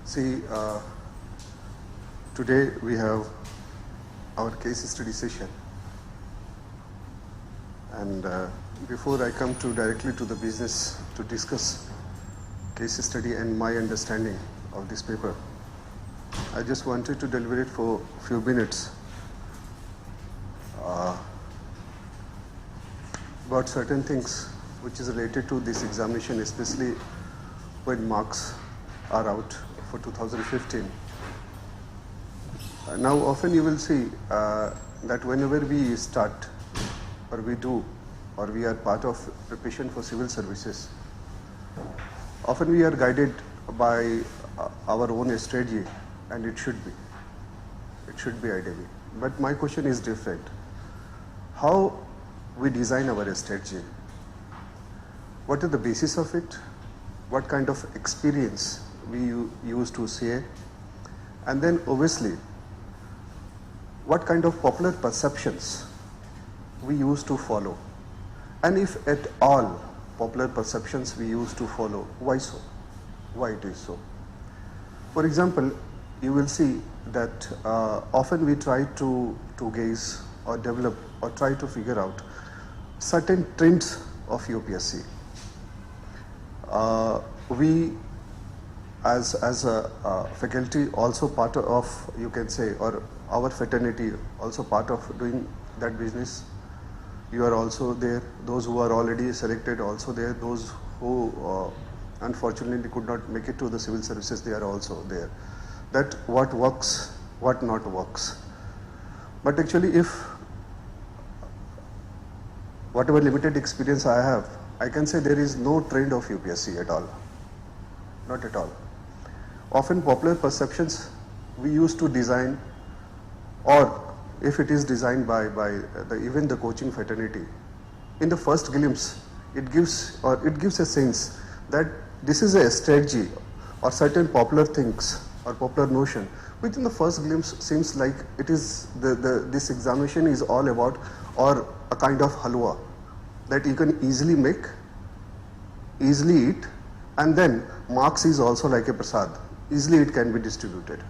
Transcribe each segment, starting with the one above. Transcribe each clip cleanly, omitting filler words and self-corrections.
See, today we have our case study session, and before I come directly to the business to discuss case study and my understanding of this paper, I just wanted to deliberate for a few minutes about certain things which is related to this examination, especially when marks are out for 2015. Now often you will see that whenever we start or we do or we are part of preparation for civil services, often we are guided by our own strategy, and it should be ideally. But my question is different. How we design our strategy? What is the basis of it? What kind of experience we use to say? And then obviously, what kind of popular perceptions we use to follow? And if at all popular perceptions we use to follow, why so? Why it is so? For example, you will see that often we try to gaze or develop or try to figure out certain trends of UPSC. We as a faculty also part of, you can say, or our fraternity also part of doing that business. You are also there. Those who are already selected also there. Those who unfortunately could not make it to the civil services, they are also there. That what works, what not works. But actually, if whatever limited experience I have, I can say there is no trend of UPSC at all. Not at all. Often popular perceptions we used to design, or if it is designed by even the coaching fraternity, in the first glimpse it gives a sense that this is a strategy or certain popular things or popular notion, which in the first glimpse seems like it is this examination is all about, or a kind of halwa that you can easily make, easily eat, and then marks is also like a prasad. Easily it can be distributed.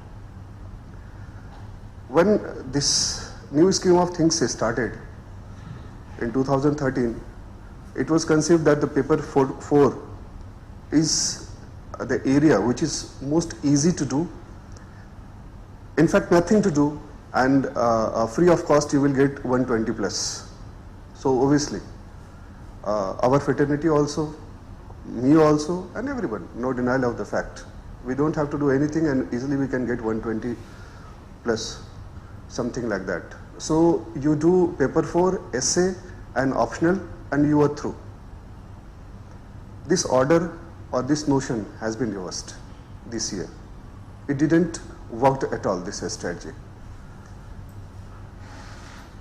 When this new scheme of things started in 2013, it was conceived that the paper 4 is the area which is most easy to do, in fact nothing to do, and free of cost you will get 120 plus. So obviously our fraternity also, me also, and everyone, no denial of the fact, we don't have to do anything and easily we can get 120 plus, something like that. So you do paper 4, essay and optional, and you are through. This order or this notion has been reversed this year. It didn't work at all, this strategy.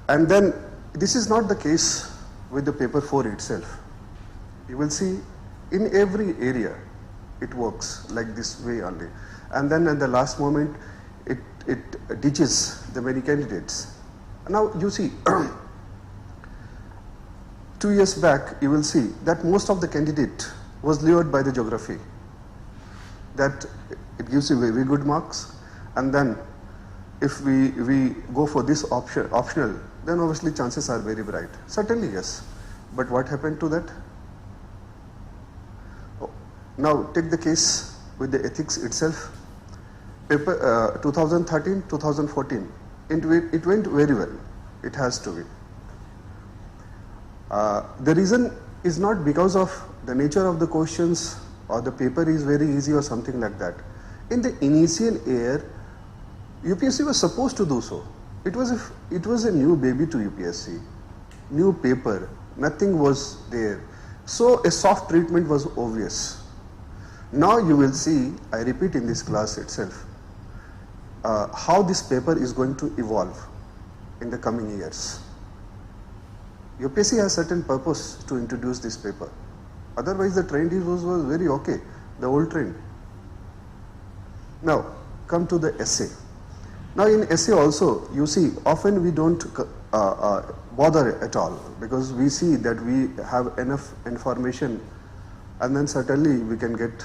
And then this is not the case with the paper 4 itself. You will see in every area it works like this way only. And then at the last moment it ditches the many candidates. Now you see, 2 years back you will see that most of the candidate was lured by the geography, that it gives you very good marks, and then if we go for this optional, then obviously chances are very bright. Certainly yes, but what happened to that? Now take the case with the ethics itself. Paper 2013, 2014, it went very well. It has to be. The reason is not because of the nature of the questions or the paper is very easy or something like that. In the initial year, UPSC was supposed to do so. It was a new baby to UPSC, new paper, nothing was there. So a soft treatment was obvious. Now you will see, I repeat in this class itself, how this paper is going to evolve in the coming years. UPSC has certain purpose to introduce this paper. Otherwise the trend was very okay, the old trend. Now come to the essay. Now in essay also, you see, often we don't bother at all because we see that we have enough information, and then certainly we can get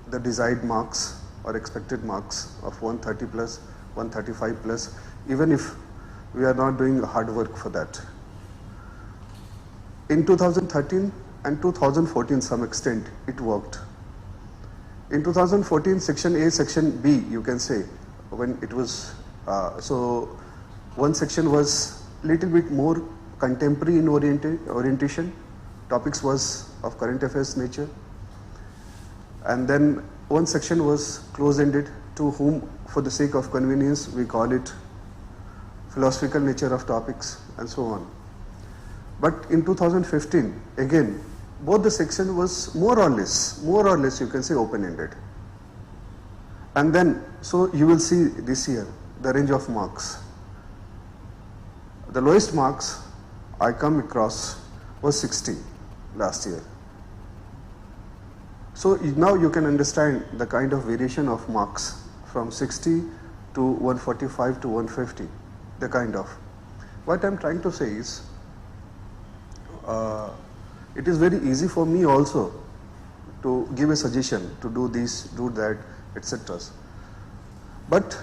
the desired marks or expected marks of 130 plus, 135 plus, even if we are not doing hard work for that. In 2013 and 2014, some extent, it worked. In 2014, Section A, Section B, you can say, when it was, so one section was little bit more contemporary in orientation, topics was of current affairs nature, and then one section was close-ended, to whom, for the sake of convenience, we call it philosophical nature of topics and so on. But in 2015, again, both the section was more or less you can say open-ended. And then, so you will see this year, the range of marks. The lowest marks I come across was 60 last year. So now you can understand the kind of variation of marks from 60 to 145 to 150, the kind of. What I'm trying to say is, it is very easy for me also to give a suggestion to do this, do that, etc. But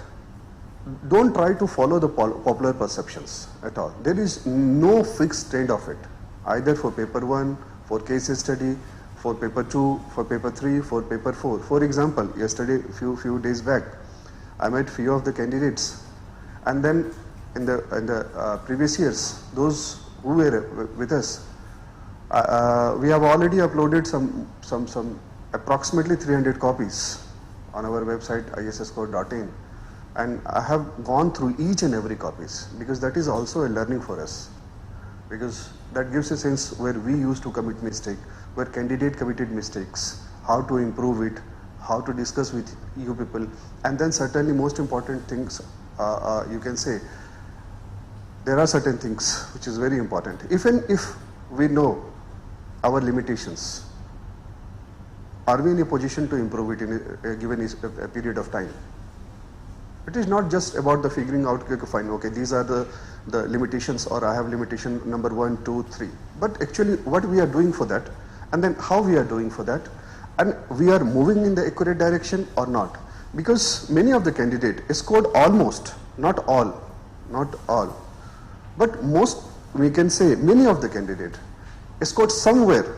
don't try to follow the popular perceptions at all. There is no fixed trend of it, either for paper 1, for case study, for paper 2, for paper 3, for paper 4. For example, yesterday, few days back, I met few of the candidates, and then in the previous years, those who were with us, we have already uploaded some approximately 300 copies on our website isscore.in, and I have gone through each and every copies, because that is also a learning for us, because that gives a sense where we used to commit mistake, where candidate committed mistakes, how to improve it, how to discuss with you people, and then certainly most important things, you can say, there are certain things which is very important. Even if we know our limitations, are we in a position to improve it in a given a period of time? It is not just about the figuring out, okay, fine, okay, these are the limitations, or I have limitation number 1, 2, 3. But actually what we are doing for that, and then how we are doing for that, and we are moving in the accurate direction or not. Because many of the candidates scored almost, not all, but most, we can say many of the candidates scored somewhere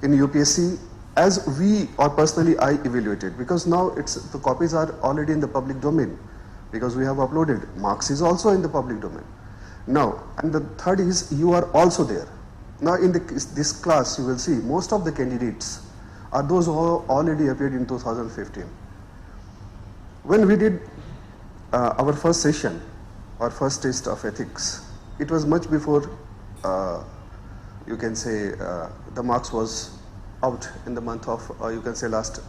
in UPSC as we, or personally I evaluated, because now the copies are already in the public domain, because we have uploaded. Marks is also in the public domain. Now, and the third is, you are also there. Now in this class, you will see most of the candidates are those who already appeared in 2015. When we did our first session, our first test of ethics, it was much before, you can say, the marks was out in the month of, you can say, last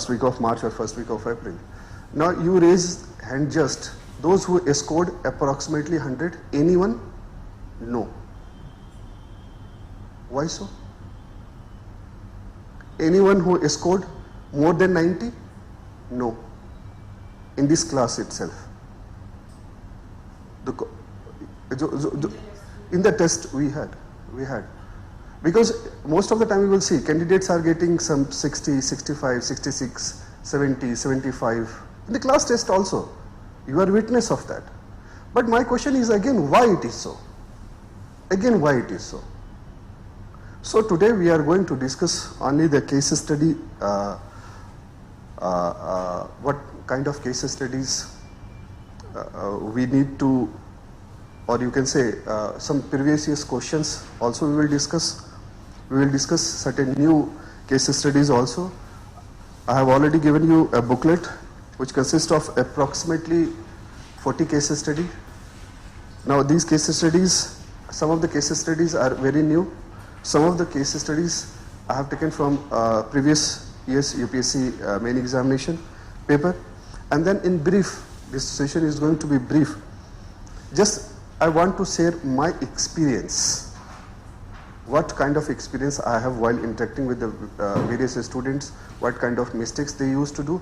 week of March or first week of April. Now you raise hand, just those who scored approximately 100. Anyone? No. Why so? Anyone who scored more than 90? No. In this class itself. In the test we had. Because most of the time you will see candidates are getting some 60, 65, 66, 70, 75. In the class test also. You are witness of that. But my question is again, why it is so? So today we are going to discuss only the case study, what kind of case studies we need to, or you can say some previous year's questions also we will discuss. We will discuss certain new case studies also. I have already given you a booklet which consists of approximately 40 case studies. Now these case studies, some of the case studies are very new. Some of the case studies I have taken from previous year's UPSC main examination paper. And then in brief, this session is going to be brief. Just I want to share my experience. What kind of experience I have while interacting with the various students, what kind of mistakes they used to do.